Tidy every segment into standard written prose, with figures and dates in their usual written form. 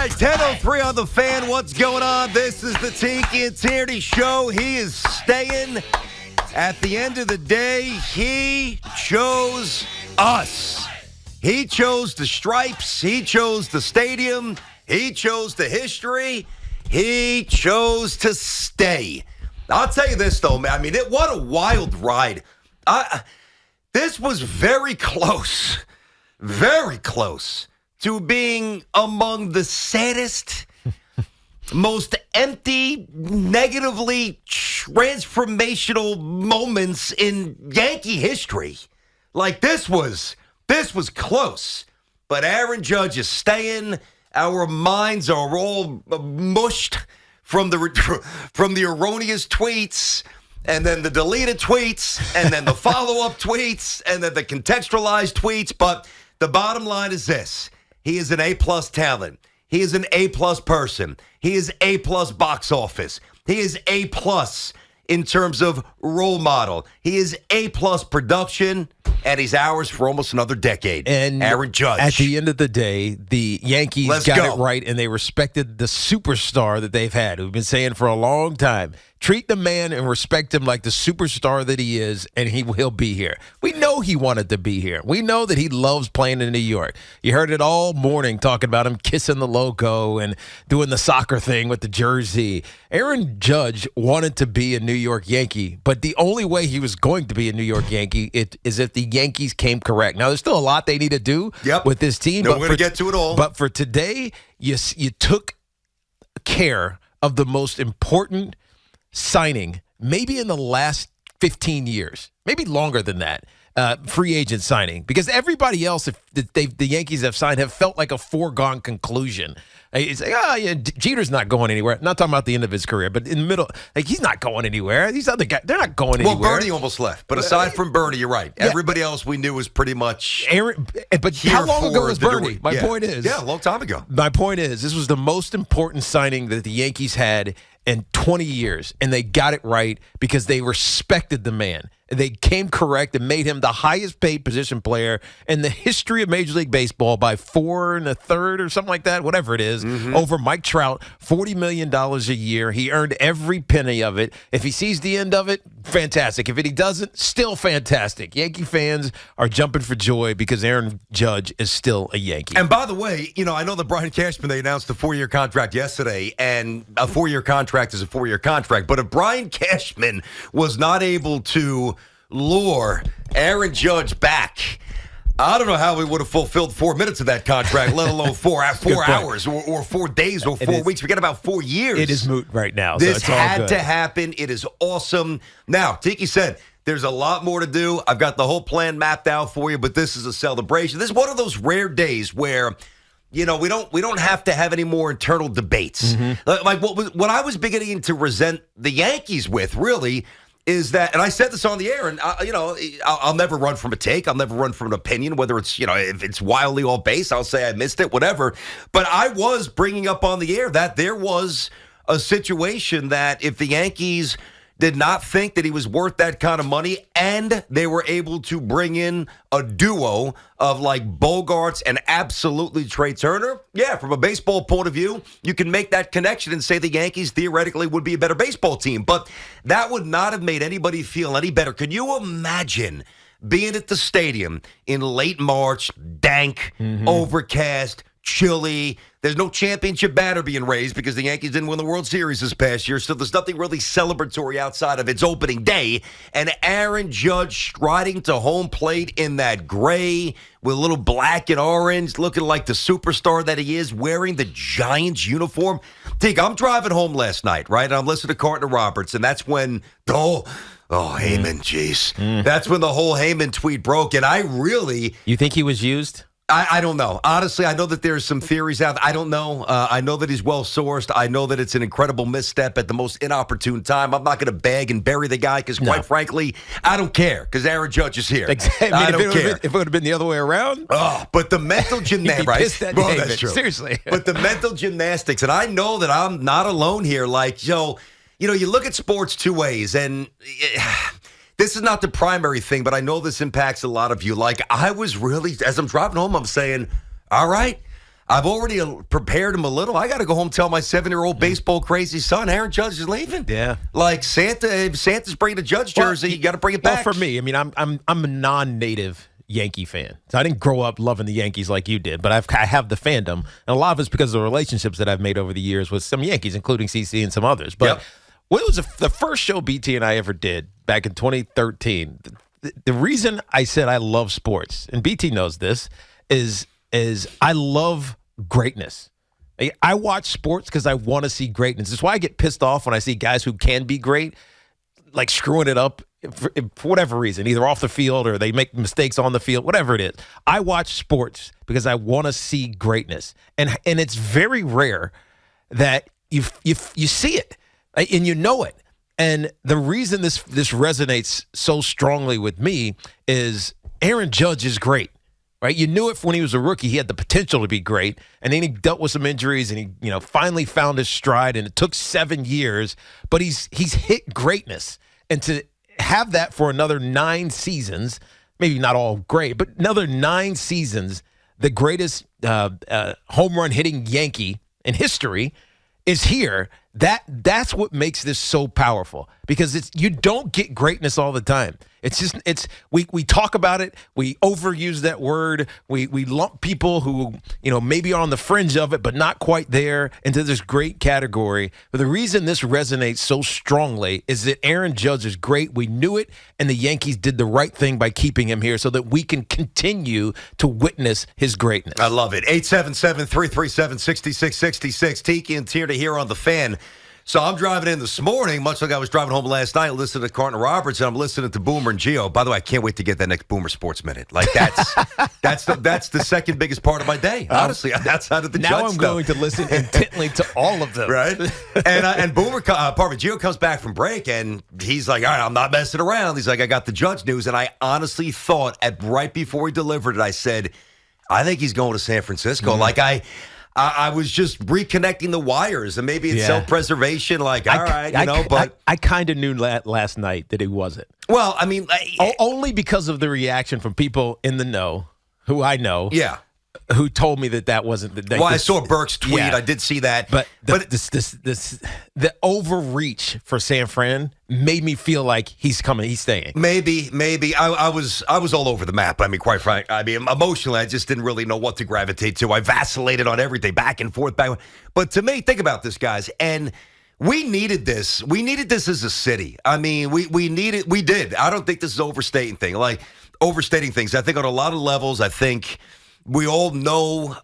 right, 10:03 on the Fan. What's going on? This is the Tiki Tierney Show. He is staying. At the end of the day, he chose us. He chose the stripes. He chose the stadium. He chose the history. He chose to stay. I'll tell you this, though, man. I mean, what a wild ride. This was very close to being among the saddest, most empty, negatively transformational moments in Yankee history. Like, this was close. But Aaron Judge is staying. Our minds are all mushed from the erroneous tweets, and then the deleted tweets, and then the follow-up tweets, and then the contextualized tweets. But the bottom line is this. He is an A-plus talent. He is an A-plus person. He is A-plus box office. He is A-plus in terms of role model. He is A-plus production, and he's ours for almost another decade. And Aaron Judge. At the end of the day, the Yankees got it right, and they respected the superstar that they've had. We've been saying for a long time, treat the man and respect him like the superstar that he is, and he'll be here. We know he wanted to be here. We know that he loves playing in New York. You heard it all morning talking about him kissing the logo and doing the soccer thing with the jersey. Aaron Judge wanted to be a New York Yankee, but the only way he was going to be a New York Yankee is if the Yankees came correct. Now, there's still a lot they need to do with this team. No, we're going to get to it all. But for today, you took care of the most important signing maybe in the last 15 years, maybe longer than that, free agent signing, because everybody else the Yankees have signed have felt like a foregone conclusion. It's like, Jeter's not going anywhere. Not talking about the end of his career, but in the middle, like, he's not going anywhere. These other guys, they're not going anywhere. Well, Bernie almost left, but aside from Bernie, you're right. Yeah. Everybody else we knew was pretty much Aaron. But how long ago was Bernie? My point is, a long time ago. My point is, this was the most important signing that the Yankees had in 20 years, and they got it right because they respected the man. They came correct and made him the highest paid position player in the history of Major League Baseball by 4 1/3 or something like that, whatever it is, over Mike Trout, $40 million a year. He earned every penny of it. If he sees the end of it, fantastic. If he doesn't, still fantastic. Yankee fans are jumping for joy because Aaron Judge is still a Yankee. And by the way, I know that Brian Cashmna, they announced a 4-year contract yesterday, and a 4-year contract is a 4-year contract. But if Brian Cashman was not able to lure Aaron Judge back, I don't know how we would have fulfilled 4 minutes of that contract, let alone 4 hours or 4 days or 4 weeks. Forget about 4 years. It is moot right now. This so it's had to happen. It is awesome. Now, Tiki said there's a lot more to do. I've got the whole plan mapped out for you, but this is a celebration. This is one of those rare days where we don't have to have any more internal debates. Like what I was beginning to resent the Yankees with, really, is that, and I said this on the air, and I'll never run from a take. I'll never run from an opinion, whether it's if it's wildly off base, I'll say I missed it, whatever. But I was bringing up on the air that there was a situation that if the Yankees did not think that he was worth that kind of money, and they were able to bring in a duo of like Bogarts and absolutely Trey Turner, from a baseball point of view, you can make that connection and say the Yankees theoretically would be a better baseball team. But that would not have made anybody feel any better. Can you imagine being at the stadium in late March, dank, overcast, chilly? There's no championship banner being raised because the Yankees didn't win the World Series this past year, so there's nothing really celebratory outside of its opening day. And Aaron Judge striding to home plate in that gray with a little black and orange, looking like the superstar that he is, wearing the Giants uniform. I'm driving home last night, right? And I'm listening to Carter Roberts, and that's when Heyman, jeez. That's when the whole Heyman tweet broke, and You think he was used? I don't know. Honestly, I know that there's some theories out there. I don't know. I know that he's well-sourced. I know that it's an incredible misstep at the most inopportune time. I'm not going to beg and bury the guy because, quite frankly, I don't care because Aaron Judge is here. Exactly. I don't care. If it would have been the other way around. But the mental gymnastics. That's true. Seriously. But the mental gymnastics, and I know that I'm not alone here. Like, you look at sports two ways, and this is not the primary thing, but I know this impacts a lot of you. Like, I was really, as I'm driving home, I'm saying, all right, I've already prepared him a little. I got to go home and tell my 7-year-old baseball crazy son, Aaron Judge is leaving. Yeah. Like Santa's bringing a Judge jersey. You got to bring it back. Well, for me, I mean, I'm a non-native Yankee fan. So I didn't grow up loving the Yankees like you did, but I have the fandom. And a lot of it's because of the relationships that I've made over the years with some Yankees, including CC and some others. But what was the first show BT and I ever did back in 2013? The reason I said I love sports, and BT knows this, is I love greatness. I watch sports because I want to see greatness. It's why I get pissed off when I see guys who can be great, like screwing it up for whatever reason, either off the field or they make mistakes on the field, whatever it is. I watch sports because I want to see greatness. And it's very rare that you see it and you know it. And the reason this resonates so strongly with me is Aaron Judge is great. Right, you knew it when he was a rookie. He had the potential to be great, and then he dealt with some injuries, and he, finally found his stride. And it took 7 years, but he's hit greatness. And to have that for another 9 seasons, maybe not all great, but another 9 seasons, the greatest home run hitting Yankee in history is here. That's what makes this so powerful, because you don't get greatness all the time. We talk about it, we overuse that word, we lump people who maybe are on the fringe of it but not quite there into this great category. But the reason this resonates so strongly is that Aaron Judge is great. We knew it, and the Yankees did the right thing by keeping him here so that we can continue to witness his greatness. I love it. 877-337-6666. Tiki and Tierney here on The Fan. So I'm driving in this morning, much like I was driving home last night, listening to Carton Roberts, and I'm listening to Boomer and Gio. By the way, I can't wait to get that next Boomer Sports Minute. Like that's the second biggest part of my day, honestly. Outside of the now Judge I'm stuff. going to listen intently to all of them. Right? And Gio comes back from break, and he's like, all right, I'm not messing around. He's like, I got the Judge news. And I honestly thought, right before he delivered it, I said, I think he's going to San Francisco. Mm-hmm. Like I was just reconnecting the wires, and maybe it's self-preservation. Like, all right, but I kind of knew last night that he wasn't. Well, I mean, only because of the reaction from people in the know, who I know, who told me that wasn't the. Well, I saw Burke's tweet. Yeah. I did see that, but the overreach for San Fran made me feel like he's coming. He's staying. Maybe. I was all over the map. I mean, quite frankly, emotionally, I just didn't really know what to gravitate to. I vacillated on everything, back and forth. But to me, think about this, guys, and we needed this. We needed this as a city. I mean, we needed. We did. I don't think this is overstating things. I think on a lot of levels, I think we all know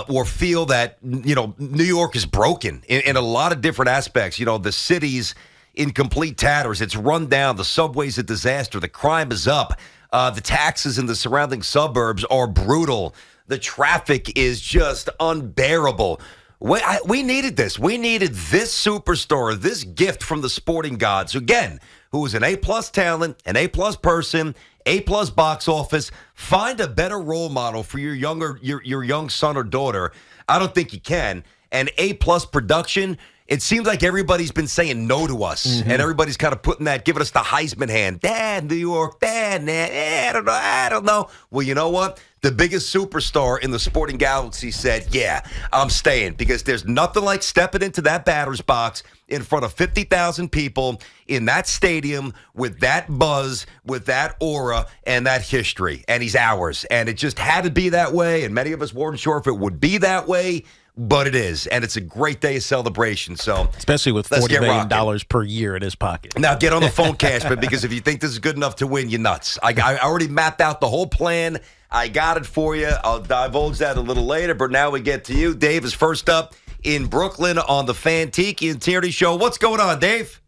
or feel that, New York is broken in a lot of different aspects. The city's in complete tatters. It's run down. The subway's a disaster. The crime is up. The taxes in the surrounding suburbs are brutal. The traffic is just unbearable. We needed this. We needed this superstar, this gift from the sporting gods, again, who is an A-plus talent, an A-plus person, A-plus box office. Find a better role model for your young son or daughter. I don't think you can. And A-plus production. It seems like everybody's been saying no to us, and everybody's kind of giving us the Heisman hand. New York, I don't know. Well, you know what? The biggest superstar in the sporting galaxy said, yeah, I'm staying, because there's nothing like stepping into that batter's box in front of 50,000 people in that stadium with that buzz, with that aura, and that history. And he's ours. And it just had to be that way, and many of us weren't sure if it would be that way. But it is, and it's a great day of celebration. So, especially with $40 million per year in his pocket. Now, get on the phone, Cashmna, because if you think this is good enough to win, you're nuts. I already mapped out the whole plan. I got it for you. I'll divulge that a little later, but now we get to you. Dave is first up in Brooklyn on the Fan Tiki and Tierney Show. What's going on, Dave?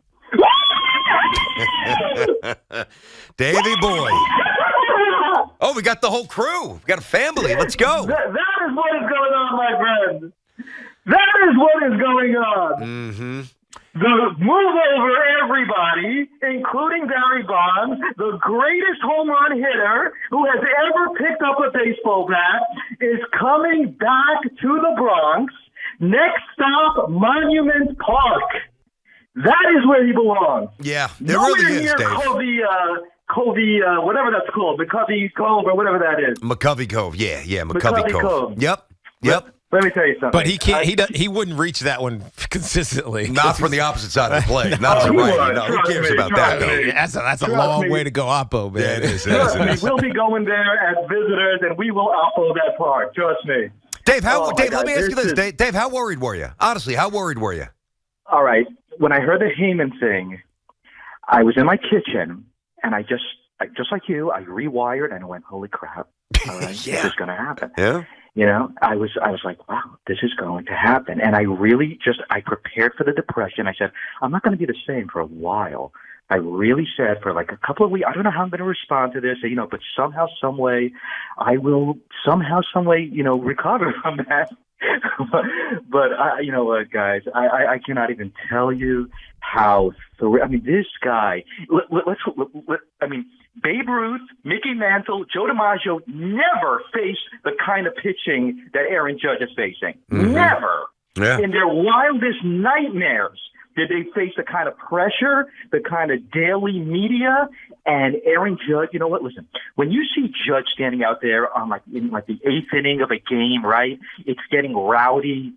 Davey boy. Oh, we got the whole crew. We got a family. Let's go. That is what is going on, my friend. That is what is going on. Mm-hmm. Move over everybody, including Barry Bonds, the greatest home run hitter who has ever picked up a baseball bat, is coming back to the Bronx. Next stop, Monument Park. That is where he belongs. Yeah, there really is, Dave. Covey, whatever that's called, McCovey Cove or whatever that is. McCovey Cove, yeah, McCovey Cove. Yep. Let me tell you something. But he can't. He wouldn't reach that one consistently. Not from the opposite side of the plate. Not to he right. would. No, who Trust cares me, about trust that, though? me. That's a Trust long me. way to go, Oppo, man. Yeah, it is. Trust me, we'll be going there as visitors, and we will outflow that park. Trust me. Dave, Oh, Dave, my let me God, ask you this. this is- Dave, how worried were you? Honestly, how worried were you? All right. When I heard the Heyman thing, I was in my kitchen, and I just like you, I rewired, and I went, holy crap. All right, Yeah. this is going to happen. Yeah. You know, I was like, wow, this is going to happen. And I really I prepared for the depression. I said, I'm not going to be the same for a while. I really said for like a couple of weeks, I don't know how I'm going to respond to this, but somehow, some way, I will recover from that. But you know what, guys, I cannot even tell you how. This guy. Babe Ruth, Mickey Mantle, Joe DiMaggio never faced the kind of pitching that Aaron Judge is facing. Mm-hmm. Never. Yeah. In their wildest nightmares did they face the kind of pressure, the kind of daily media, and Aaron Judge. You know what? Listen, when you see Judge standing out there in the eighth inning of a game, right? It's getting rowdy.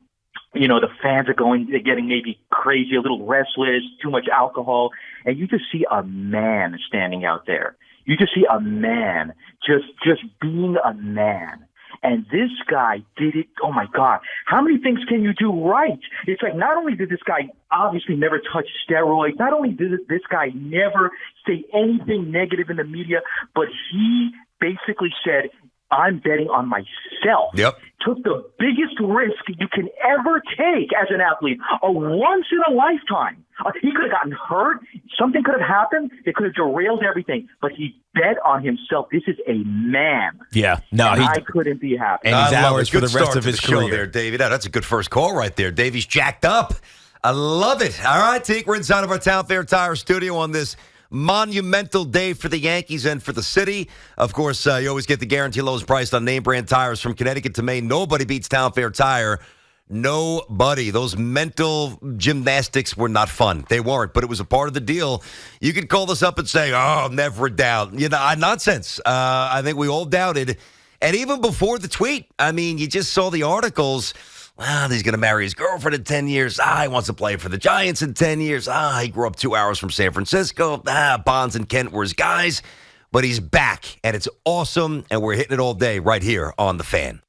The fans they're getting maybe crazy, a little restless, too much alcohol, and you just see a man standing out there. You just see a man just being a man. And this guy did it. Oh, my God. How many things can you do right? It's like not only did this guy obviously never touch steroids, not only did this guy never say anything negative in the media, but he basically said, I'm betting on myself. Yep. Took the biggest risk you can ever take as an athlete, a once in a lifetime. He could have gotten hurt. Something could have happened. It could have derailed everything. But he bet on himself. This is a man. Yeah. No, I couldn't be happy. And he's I love ours it. for Good the rest start of to his the show career. there, Davey. No, that's a good first call right there. Davey's jacked up. I love it. All right, Teak, we're inside of our Town Fair Tire studio on this monumental day for the Yankees and for the city. Of course, you always get the guarantee lowest price on name brand tires from Connecticut to Maine. Nobody beats Town Fair Tire. Nobody. Those mental gymnastics were not fun. They weren't, but it was a part of the deal. You could call us up and say, oh, never a doubt. Nonsense. I think we all doubted. And even before the tweet, you just saw the articles. Well, he's going to marry his girlfriend in 10 years. He wants to play for the Giants in 10 years. He grew up 2 hours from San Francisco. Bonds and Kent were his guys. But he's back, and it's awesome, and we're hitting it all day right here on The Fan.